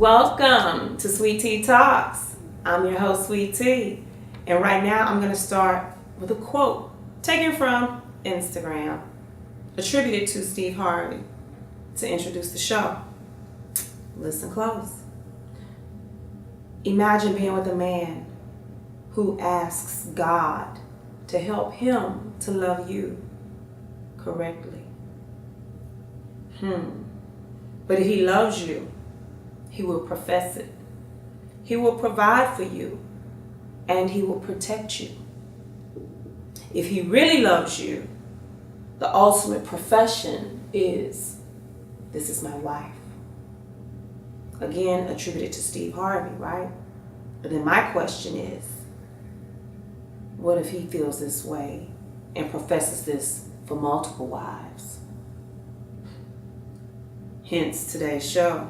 Welcome to Sweet Tea Talks. I'm your host, Sweet Tea. And right now I'm going to start with a quote taken from Instagram, attributed to Steve Harvey, to introduce the show. Listen close. Imagine being with a man who asks God to help him to love you correctly. But if he loves you, he will profess it. He will provide for you, and he will protect you. If he really loves you, the ultimate profession is, "This is my wife." Again, attributed to Steve Harvey, right? But then my question is, what if he feels this way and professes this for multiple wives? Hence today's show.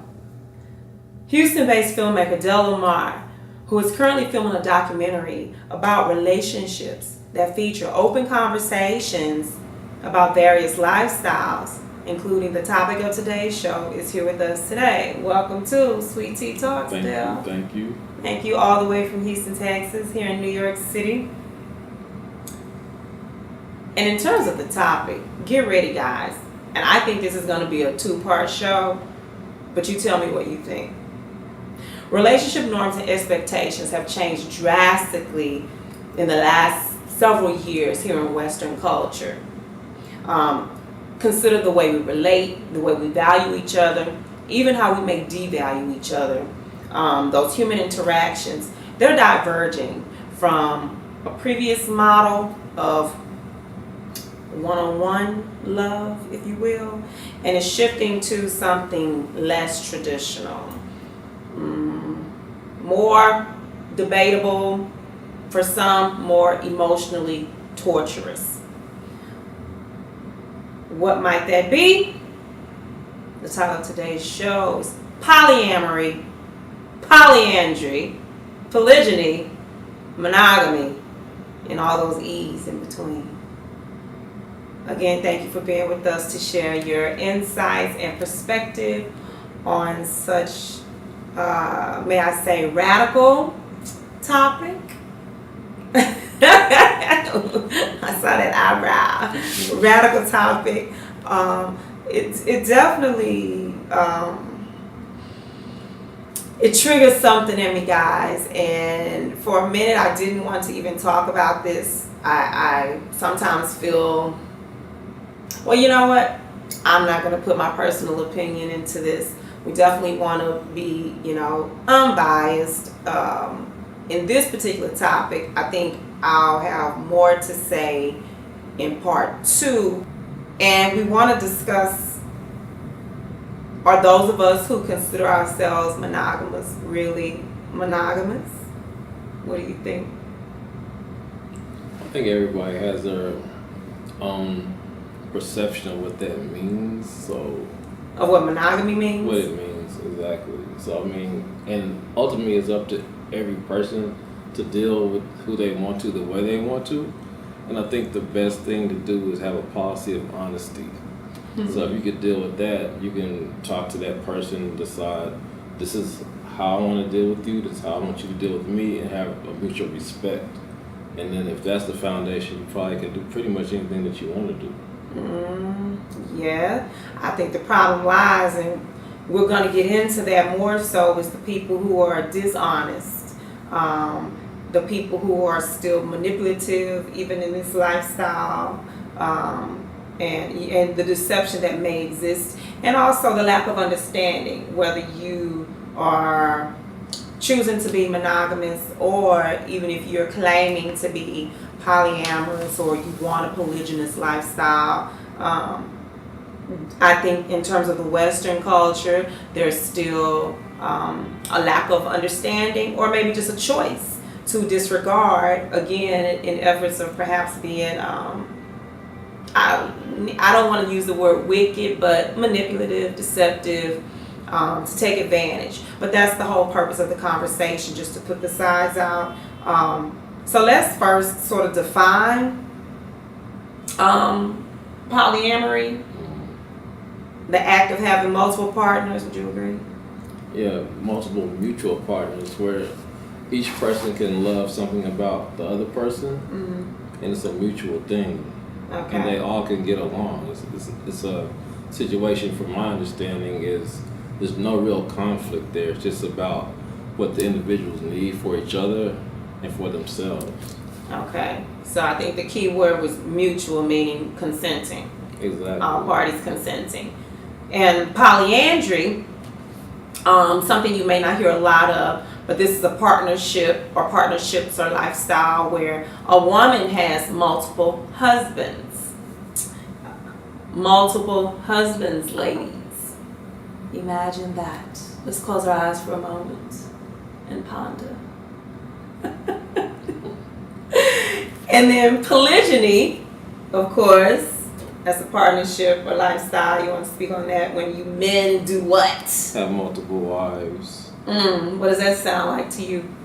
Houston-based filmmaker Del Lamar, who is currently filming a documentary about relationships that feature open conversations about various lifestyles, including the topic of today's show, is here with us today. Welcome to Sweet Tea Talks, Del. Thank you. Thank you all the way from Houston, Texas, here in New York City. And in terms of the topic, get ready, guys. And I think this is going to be a two-part show, but you tell me what you think. Relationship norms and expectations have changed drastically in the last several years here in Western culture. Consider the way we relate, the way we value each other, even how we may devalue each other. Those human interactions, they're diverging from a previous model of one-on-one love, if you will, and it's shifting to something less traditional. More debatable, for some more emotionally torturous. What might that be? The title of today's show is Polyamory, Polyandry, Polygyny, Monogamy, and all those E's in between. Again, thank you for being with us to share your insights and perspective on such may I say, radical topic. I saw that eyebrow. Radical topic. It definitely it triggers something in me, guys. And for a minute, I didn't want to even talk about this. I sometimes feel, well, you know what? I'm not going to put my personal opinion into this. We definitely want to be, unbiased. In this particular topic, I think I'll have more to say in part 2. And we want to discuss, are those of us who consider ourselves monogamous really monogamous? What do you think? I think everybody has their own perception of what that means. So, of what monogamy means? What it means, exactly. So, and ultimately it's up to every person to deal with who they want to, the way they want to. And I think the best thing to do is have a policy of honesty. Mm-hmm. So if you could deal with that, you can talk to that person and decide, this is how I want to deal with you, this is how I want you to deal with me, and have a mutual respect. And then if that's the foundation, you probably can do pretty much anything that you want to do. Yeah, I think the problem lies, and we're going to get into that more so, is the people who are dishonest, the people who are still manipulative even in this lifestyle, and the deception that may exist, and also the lack of understanding whether you are choosing to be monogamous, or even if you're claiming to be polyamorous, or you want a polygynous lifestyle. I think in terms of the Western culture, there's still a lack of understanding, or maybe just a choice to disregard, again, in efforts of perhaps being, I don't want to use the word wicked, but manipulative, deceptive, to take advantage. But that's the whole purpose of the conversation, just to put the sides out. So let's first sort of define polyamory, the act of having multiple partners. Would you agree? multiple mutual partners where each person can love something about the other person, and it's a mutual thing, and they all can get along. It's a situation, from my understanding, is there's no real conflict there. It's just about what the individuals need for each other and for themselves. Okay, so I think the key word was mutual, meaning consenting. Exactly. All parties consenting. And polyandry, something you may not hear a lot of, but this is a partnership or partnerships or lifestyle where a woman has multiple husbands. Multiple husbands, ladies. Imagine that. Let's close our eyes for a moment and ponder. And then polygyny, of course, that's a partnership or lifestyle. You want to speak on that when you men do what? Have multiple wives. What does that sound like to you?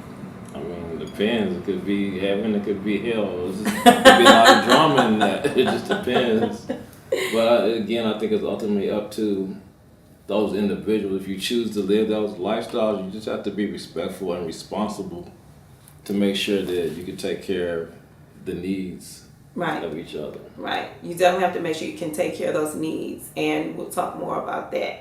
I mean, it depends. It could be heaven, it could be hell. It could be a lot of drama in that. It just depends. But again, I think it's ultimately up to those individuals. If you choose to live those lifestyles, you just have to be respectful and responsible to make sure that you can take care of the needs of each other. Right. You definitely have to make sure you can take care of those needs, and we'll talk more about that.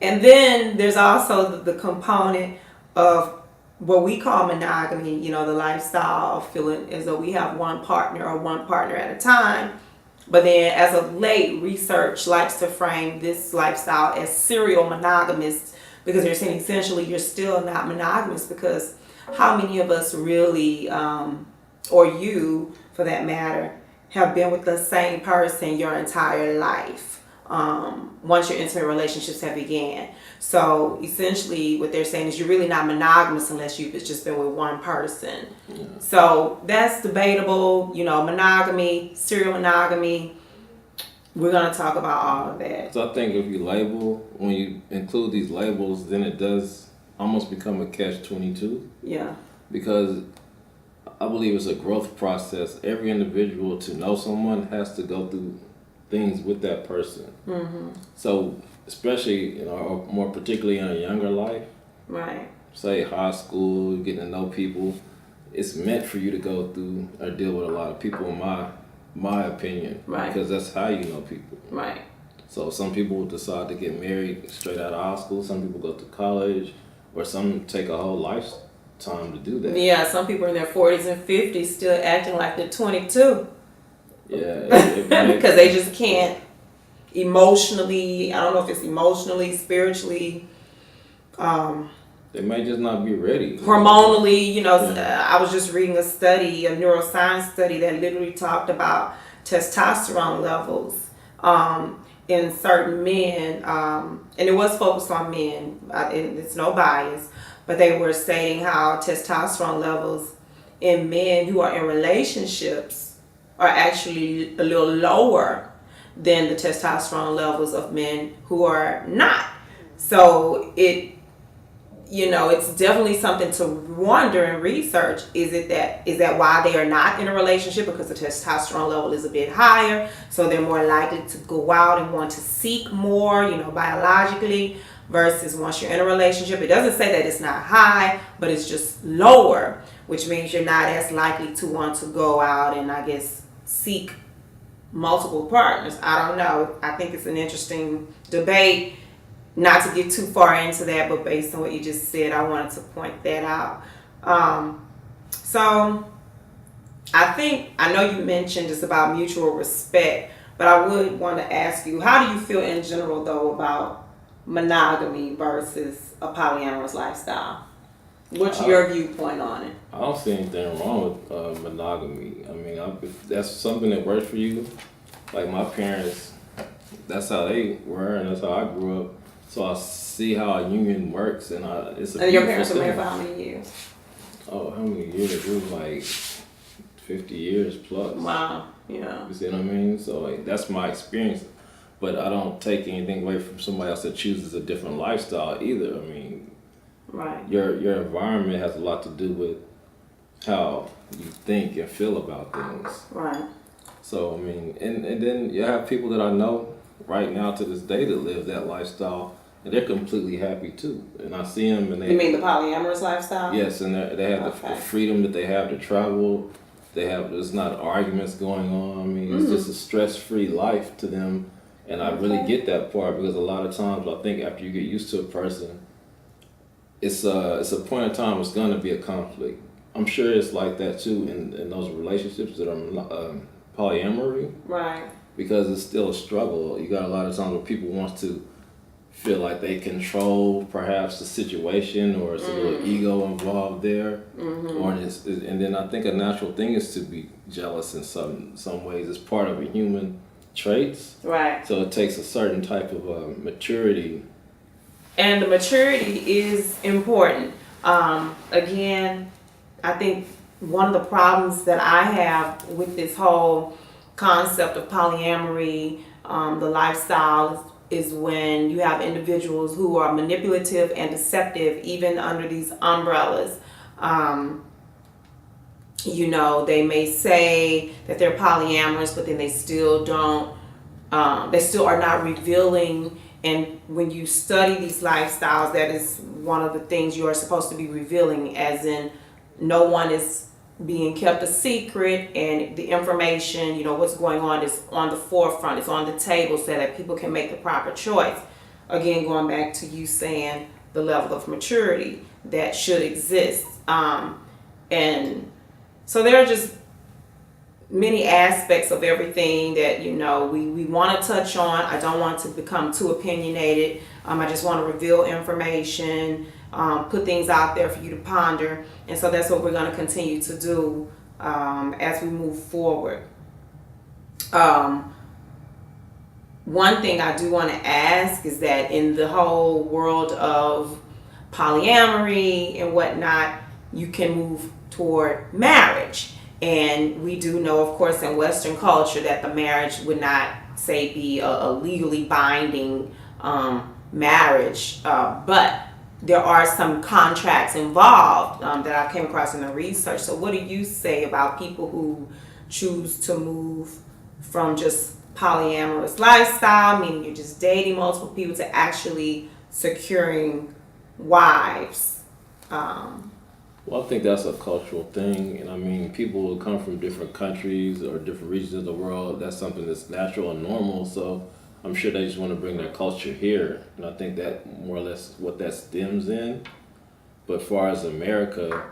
And then there's also the component of what we call monogamy, you know, the lifestyle of feeling as though we have one partner or one partner at a time. But then as of late, research likes to frame this lifestyle as serial monogamous, because they're saying essentially you're still not monogamous, because how many of us really, or you for that matter, have been with the same person your entire life once your intimate relationships have began? So essentially what they're saying is you're really not monogamous unless you've just been with one person. So that's debatable, you know, monogamy, serial monogamy. We're going to talk about all of that. So I think if you label, when you include these labels, then it does almost become a catch-22. Yeah. Because I believe it's a growth process. Every individual, to know someone, has to go through things with that person. So especially, you know, or more particularly in a younger life, say high school, getting to know people, it's meant for you to go through or deal with a lot of people, in my opinion, because that's how you know people. So some people will decide to get married straight out of high school. Some people go to college, or some take a whole lifetime to do that. Yeah, some people are in their 40s and 50s still acting like they're 22. Yeah, because they just can't emotionally, I don't know if it's emotionally, spiritually, they may just not be ready. Hormonally, you know. I was just reading a study, a neuroscience study that literally talked about testosterone levels in certain men, and it was focused on men, and it's no bias, but they were stating how testosterone levels in men who are in relationships are actually a little lower than the testosterone levels of men who are not. So it's definitely something to wonder and research. Is that why they are not in a relationship? Because the testosterone level is a bit higher, so they're more likely to go out and want to seek more, you know, biologically, versus once you're in a relationship. It doesn't say that it's not high, but it's just lower, which means you're not as likely to want to go out and, I guess, seek multiple partners. I don't know. I think it's an interesting debate. Not to get too far into that, but based on what you just said, I wanted to point that out. So I know you mentioned it's about mutual respect, but I would want to ask you, how do you feel in general, though, about monogamy versus a polyamorous lifestyle? What's your viewpoint on it? I don't see anything wrong with monogamy. I mean, if that's something that works for you, like my parents, that's how they were, and that's how I grew up. So I see how a union works, and it's a. And your parents were married for how many years? Oh, how many years? It was like 50 years plus. Wow. Yeah. You see what I mean? So that's my experience, but I don't take anything away from somebody else that chooses a different lifestyle either. I mean, your environment has a lot to do with how you think and feel about things. So I mean, and then you have people that I know right now to this day that live that lifestyle, and they're completely happy too. And I see them, and they. You mean the polyamorous lifestyle? Yes, and they have the freedom that they have to travel. There's not arguments going on. I mean, it's just a stress-free life to them, and I really get that part because a lot of times I think after you get used to a person, it's a point in time it's going to be a conflict. I'm sure it's like that too in those relationships that are polyamory, right? Because it's still a struggle. You got a lot of times where people want to feel like they control perhaps the situation, or it's a little ego involved there, or and then I think a natural thing is to be jealous in some ways. It's part of a human traits, right? So it takes a certain type of maturity, and the maturity is important. Again, I think one of the problems that I have with this whole concept of polyamory, the lifestyle, is when you have individuals who are manipulative and deceptive, even under these umbrellas. They may say that they're polyamorous, but then they still don't, they still are not revealing. And when you study these lifestyles, that is one of the things you are supposed to be revealing, as in no one is being kept a secret, and the information, what's going on is on the forefront, it's on the table so that people can make the proper choice. Again, going back to you saying the level of maturity that should exist. And so there are just many aspects of everything that, we want to touch on. I don't want to become too opinionated. I just want to reveal information, put things out there for you to ponder. And so that's what we're going to continue to do as we move forward. One thing I do want to ask is that in the whole world of polyamory and whatnot, you can move toward marriage. And we do know, of course, in Western culture that the marriage would not, say, be a legally binding marriage, but there are some contracts involved that I came across in the research. So what do you say about people who choose to move from just polyamorous lifestyle, meaning you're just dating multiple people, to actually securing wives? Well, I think that's a cultural thing, and I mean, people will come from different countries or different regions of the world. That's something that's natural and normal, so I'm sure they just want to bring their culture here, and I think that more or less what that stems in. But as far as America,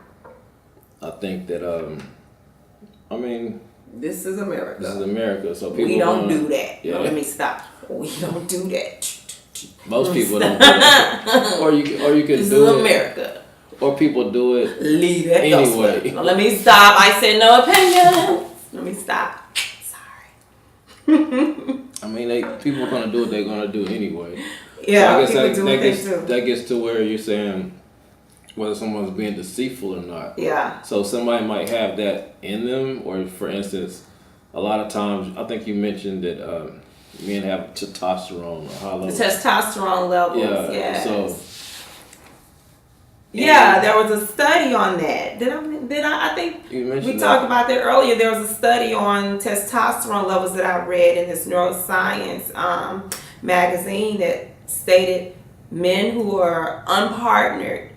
I think that, This is America. This is America, so people we don't do that. Yeah. No, let me stop. We don't do that. Most people don't do that. Or you can this do is it. America. Or people do it Leave it anyway. No, let me stop. I said no opinion. Let me stop. Sorry. I mean, people are gonna do what they're gonna do anyway. Yeah, so I guess people do what they do. that gets to where you're saying whether someone's being deceitful or not. Yeah. So somebody might have that in them, or for instance, a lot of times I think you mentioned that men have testosterone or high levels. The testosterone levels. Yeah. Yes. So. Yeah, there was a study on that. Did I think we talked about that earlier. There was a study on testosterone levels that I read in this neuroscience magazine that stated men who are unpartnered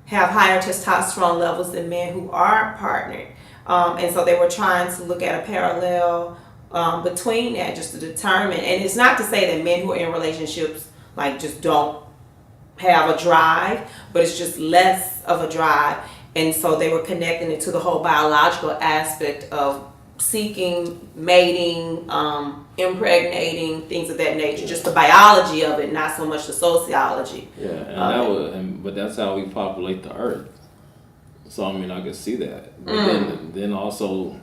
have higher testosterone levels than men who are partnered. And so they were trying to look at a parallel between that, just to determine. And it's not to say that men who are in relationships just don't have a drive, but it's just less of a drive. And so they were connecting it to the whole biological aspect of seeking, mating, impregnating, things of that nature. Just the biology of it, not so much the sociology. Yeah, and but that's how we populate the earth. So I mean, I can see that. But then also,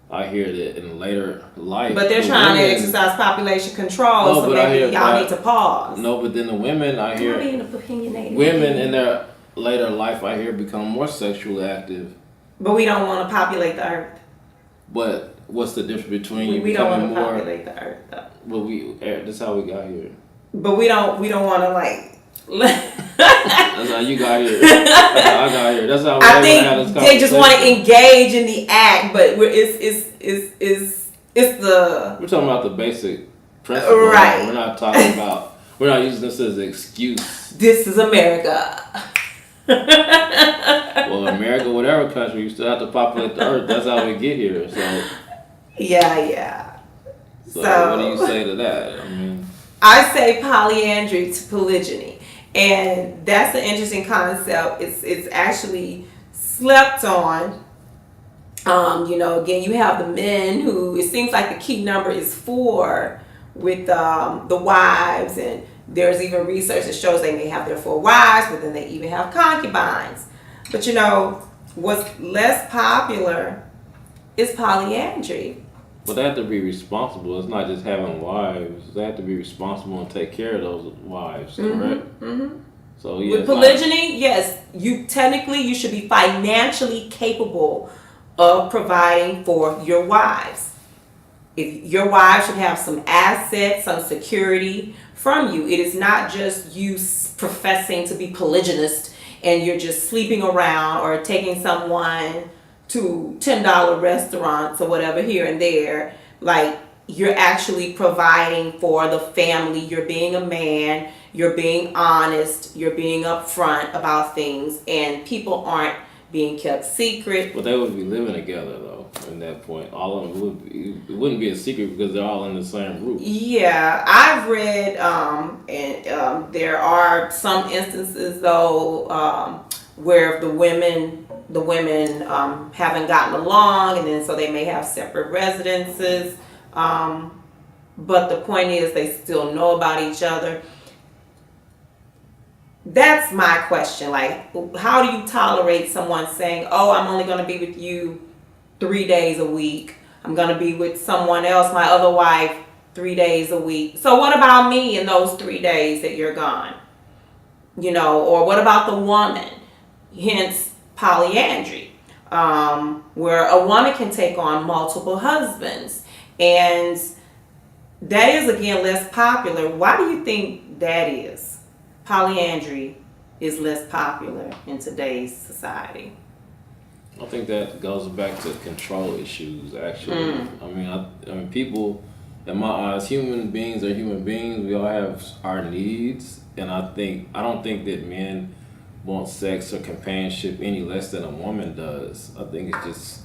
I hear that in later life. But they're trying to exercise population control, so maybe y'all need to pause. No, but then the women, I hear, women in their later life, I hear, become more sexually active. But we don't want to populate the earth. But what's the difference between you we don't becoming want to more? populate the earth, though. But that's how we got here. But we don't want to That's how you got here. That's how I got here. That's how I think they just want to engage in the act, but it's the. We're talking about the basic principle. Right. We're not talking about We're not using this as an excuse. This is America. Well, America, whatever country, you still have to populate the earth. That's how we get here. So Yeah. So what do you say to that? I mean, I say polyandry to polygyny, and that's an interesting concept. It's actually slept on. Again, you have the men who, it seems like the key number is 4 with the wives, and there's even research that shows they may have their 4 wives, but then they even have concubines. But what's less popular is polyandry. but they have to be responsible. It's not just having wives. They have to be responsible and take care of those wives, correct? Mm-hmm. So yeah, With polygyny, yes, you should be financially capable of providing for your wives. If your wives should have some assets, some security from you. It is not just you professing to be polygynist and you're just sleeping around or taking someone to $10 restaurants or whatever here and there. Like, you're actually providing for the family. You're being a man. You're being honest. You're being upfront about things, and people aren't being kept secret. But they would be living together though. At that point, all of them would be. It wouldn't be a secret because they're all in the same roof. Yeah, I've read, and there are some instances though where the women haven't gotten along, and then so they may have separate residences. But the point is, they still know about each other. That's my question. Like, how do you tolerate someone saying, "Oh, I'm only going to be with you 3 days a week. I'm going to be with someone else, my other wife, 3 days a week. So what about me in those 3 days that you're gone?" Or what about the woman? Hence polyandry, where a woman can take on multiple husbands. And that is, again, less popular. Why do you think that is? Polyandry is less popular in today's society. I think that goes back to control issues, actually. I mean, people, in my eyes, human beings are human beings. We all have our needs, and I don't think that men want sex or companionship any less than a woman does. I think it's just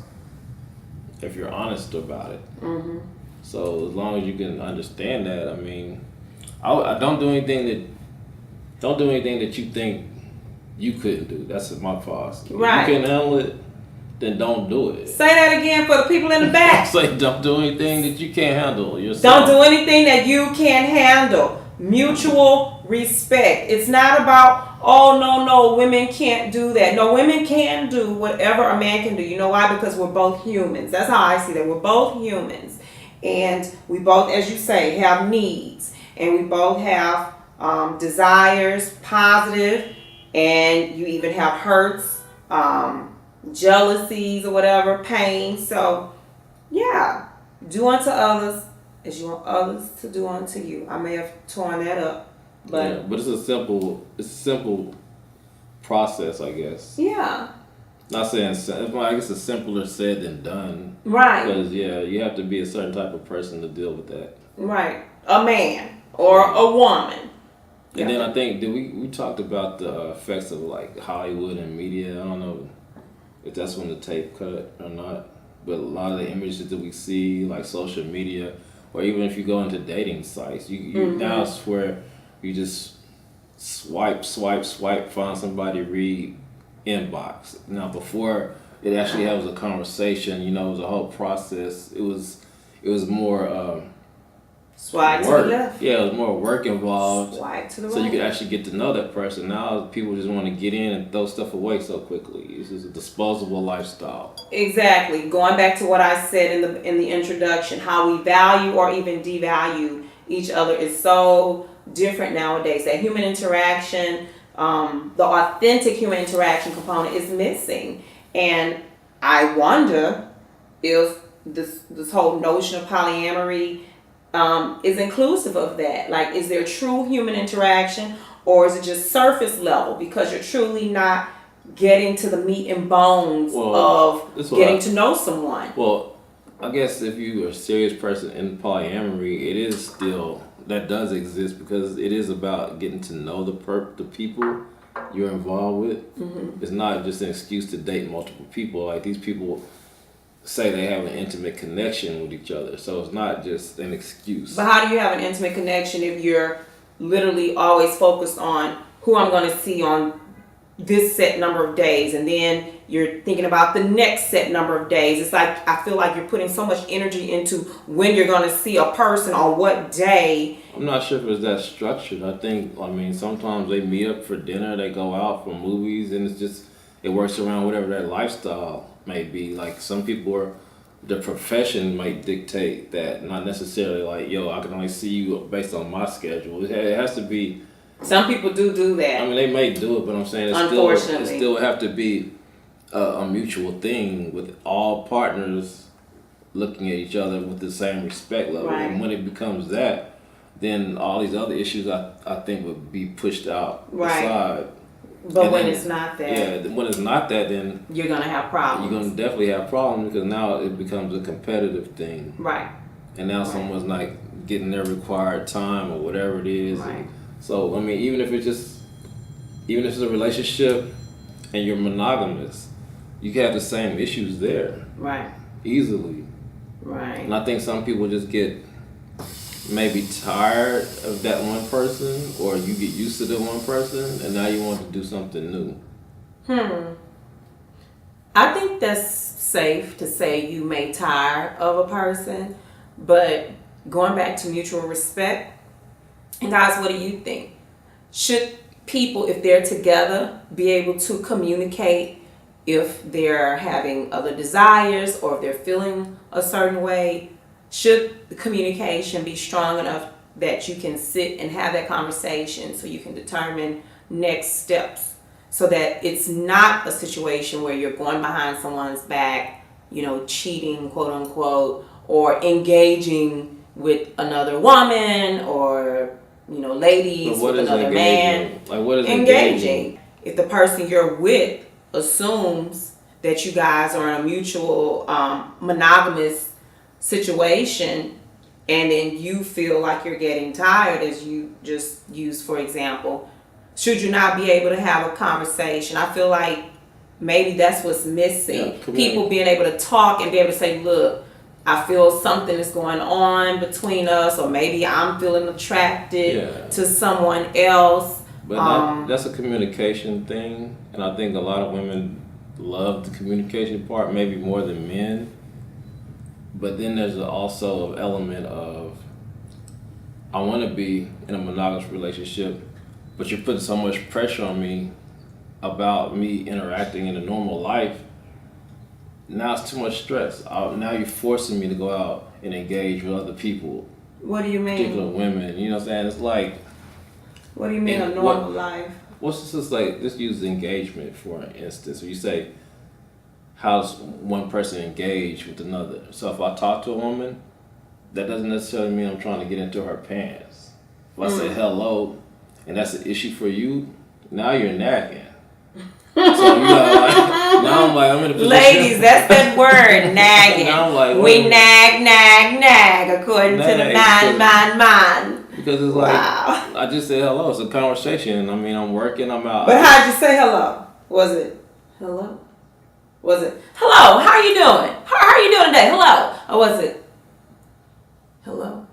if you're honest about it. Mm-hmm. So as long as you can understand that, I mean, I don't do anything that you think you couldn't do. That's my philosophy. Right. If you can handle it, then don't do it. Say that again for the people in the back. Say don't do anything that you can't handle yourself. Don't do anything that you can't handle. Mutual respect. It's not about, oh, no, women can't do that. No, women can do whatever a man can do. You know why? Because we're both humans. That's how I see that. We're both humans. And we both, as you say, have needs. And we both have desires, positive, and you even have hurts, jealousies or whatever, pain. So, yeah, do unto others as you want others to do unto you. I may have torn that up, but but it's a simple process, I guess. Yeah. Not saying, I guess it's simpler said than done. Right. Because you have to be a certain type of person to deal with that. Right. A man or a woman. And then I think we talked about the effects of like Hollywood and media. I don't know if that's when the tape cut or not, but a lot of the images that we see, like social media, or even if you go into dating sites, you now it's where you just swipe, find somebody, read inbox. Now before it actually was a conversation, it was a whole process. It was more swipe work. To the left. Yeah, it was more work involved. Swipe to the right. So you could actually get to know that person. Now people just want to get in and throw stuff away so quickly. This is a disposable lifestyle. Exactly. Going back to what I said in the introduction, how we value or even devalue each other is so different nowadays. That human interaction, the authentic human interaction component is missing. And I wonder if this whole notion of polyamory is inclusive of that. Like, is there true human interaction, or is it just surface level because you're truly not getting to the meat and bones of getting to know someone? Well, I guess if you're a serious person in polyamory, it is still that does exist because it is about getting to know the people you're involved with. Mm-hmm. It's not just an excuse to date multiple people. Like these people say they have an intimate connection with each other, so it's not just an excuse. But how do you have an intimate connection if you're literally always focused on who I'm going to see on this set number of days, and then you're thinking about the next set number of days? It's like I feel like you're putting so much energy into when you're going to see a person on what day. I'm not sure if it's that structured. I mean, sometimes they meet up for dinner, they go out for movies, and it works around whatever their lifestyle may be. Like some people the profession might dictate that, not necessarily like, yo, I can only see you based on my schedule. It has to be. Some people do that. I mean, they may do it, but I'm saying it still have to be a mutual thing with all partners looking at each other with the same respect level. Right. And when it becomes that, then all these other issues I think would be pushed out aside. But and when it's not that. Yeah, when it's not that, then you're going to have problems. You're going to definitely have problems because now it becomes a competitive thing. Right. And now someone's like getting their required time or whatever it is. Right. So, I mean, even if it's a relationship and you're monogamous, you can have the same issues there. Right. Easily. Right. And I think some people just get maybe tired of that one person, or you get used to the one person and now you want to do something new. I think that's safe to say you may tire of a person, but going back to mutual respect, and guys, what do you think? Should people, if they're together, be able to communicate if they're having other desires or if they're feeling a certain way? Should the communication be strong enough that you can sit and have that conversation so you can determine next steps, so that it's not a situation where you're going behind someone's back, cheating, quote unquote, or engaging with another woman, or ladies with another man. Like, what is engaging? If the person you're with assumes that you guys are in a mutual monogamous situation, and then you feel like you're getting tired, as you just used for example, should you not be able to have a conversation? I feel like maybe that's what's missing. People being able to talk and be able to say, look, I feel something is going on between us, or maybe I'm feeling attracted to someone else. But that's a communication thing, and I think a lot of women love the communication part, maybe more than men. But then there's also an element of, I want to be in a monogamous relationship, but you're putting so much pressure on me about me interacting in a normal life. Now it's too much stress. Now you're forcing me to go out and engage with other people. What do you mean? Particular women, you know what I'm saying? It's like... What do you mean a normal life? What's just like, let's use engagement for instance. You say, how's one person engage with another? So if I talk to a woman, that doesn't necessarily mean I'm trying to get into her pants. If I say hello, and that's an issue for you, now you're nagging. So now I'm in a position. Ladies, that's that word, nagging. Now I'm like, we nag, according to the man. Because it's like, I just said hello. It's a conversation. I mean, I'm working, I'm out. But how'd you say hello? Was it hello? Was it hello? How are you doing? How are you doing today? Hello? Or was it hello?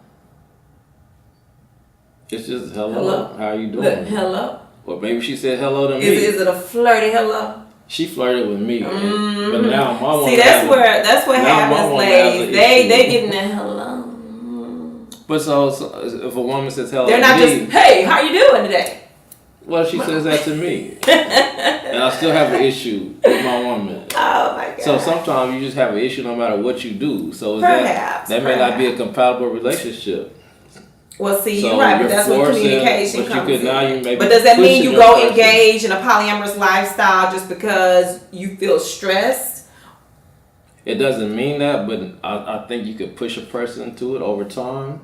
It's just hello. How are you doing? Look, hello. Or maybe she said hello to me. Is it a flirty hello? She flirted with me, but now my woman. See, that's what happens, ladies. They getting that hello. But so if a woman says hello, they're not just, hey, how you doing today? Well, she says that to me, and I still have an issue with my woman. Oh my God! So sometimes you just have an issue no matter what you do. So that may not be a compatible relationship. Well, see, you're right, but that's what communication comes in. But does that mean you go engage in a polyamorous lifestyle just because you feel stressed? It doesn't mean that, but I think you could push a person to it over time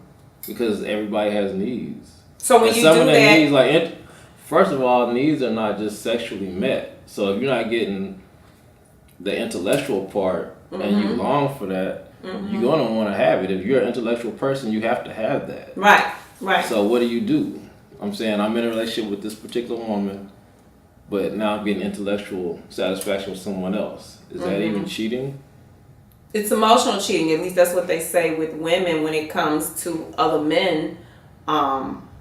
because everybody has needs. So when you do that, needs, like, first of all, needs are not just sexually met. So if you're not getting the intellectual part and you long for that, you're going to want to have it. If you're an intellectual person, you have to have that. Right. Right. So what do? I'm saying I'm in a relationship with this particular woman, but now I'm getting intellectual satisfaction with someone else. Is that even cheating? It's emotional cheating. At least that's what they say with women when it comes to other men.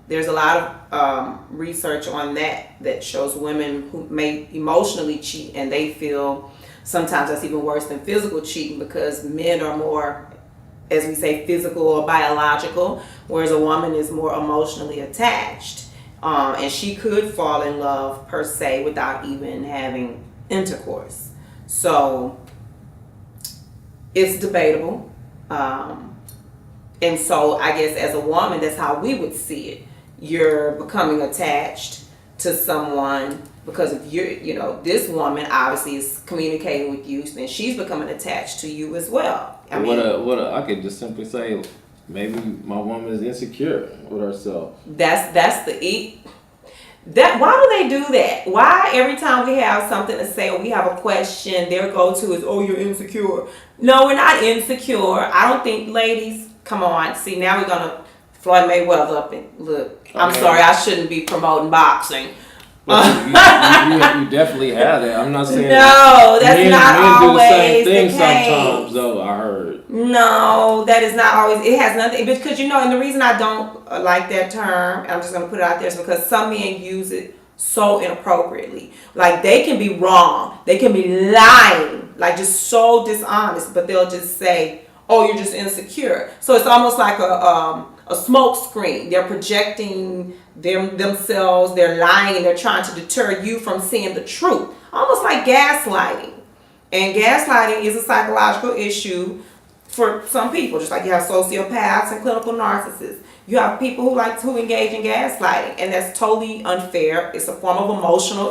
There's a lot of research on that shows women who may emotionally cheat, and they feel sometimes that's even worse than physical cheating, because men are more, as we say, physical or biological, whereas a woman is more emotionally attached. And she could fall in love per se without even having intercourse. So it's debatable. And so I guess as a woman, that's how we would see it. You're becoming attached to someone because of this woman obviously is communicating with you, then she's becoming attached to you as well. I could just simply say, maybe my woman is insecure with herself. That's the why do they do that? Why every time we have something to say or we have a question, their go-to is, oh, you're insecure. No, we're not insecure. I don't think, ladies, come on. See, now we're going to Floyd Mayweather up and look. I'm sorry, I shouldn't be promoting boxing. But you definitely have that. I'm not saying no, that's not always do the same thing the case. Sometimes, though, I heard. No, that is not always. It has nothing, because and the reason I don't like that term, I'm just going to put it out there, is because some men use it so inappropriately. Like, they can be wrong, they can be lying, like just so dishonest, but they'll just say, oh, you're just insecure. So it's almost like a smoke screen. They're projecting themselves, they're lying, and they're trying to deter you from seeing the truth. Almost like gaslighting. And gaslighting is a psychological issue for some people, just like you have sociopaths and clinical narcissists. You have people who engage in gaslighting, and that's totally unfair. It's a form of emotional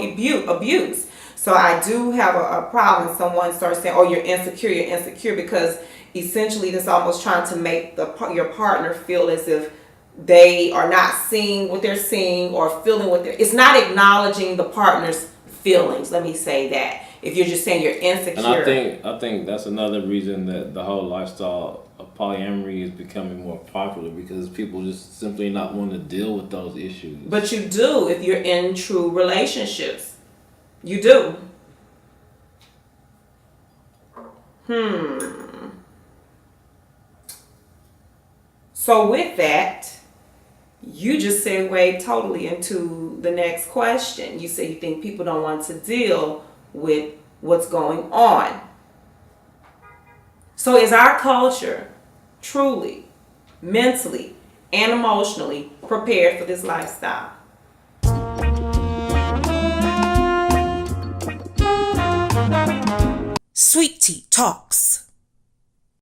abuse. So I do have a problem when someone starts saying, oh, you're insecure, because essentially that's almost trying to make your partner feel as if they are not seeing what they're seeing or feeling what it's not acknowledging the partner's feelings. Let me say that. If you're just saying you're insecure. And I think that's another reason that the whole lifestyle of polyamory is becoming more popular, because people just simply not want to deal with those issues. But you do if you're in true relationships. You do. So with that, you just segued totally into the next question. You say you think people don't want to deal with what's going on. So is our culture truly, mentally, and emotionally prepared for this lifestyle? Sweet Tea Talks.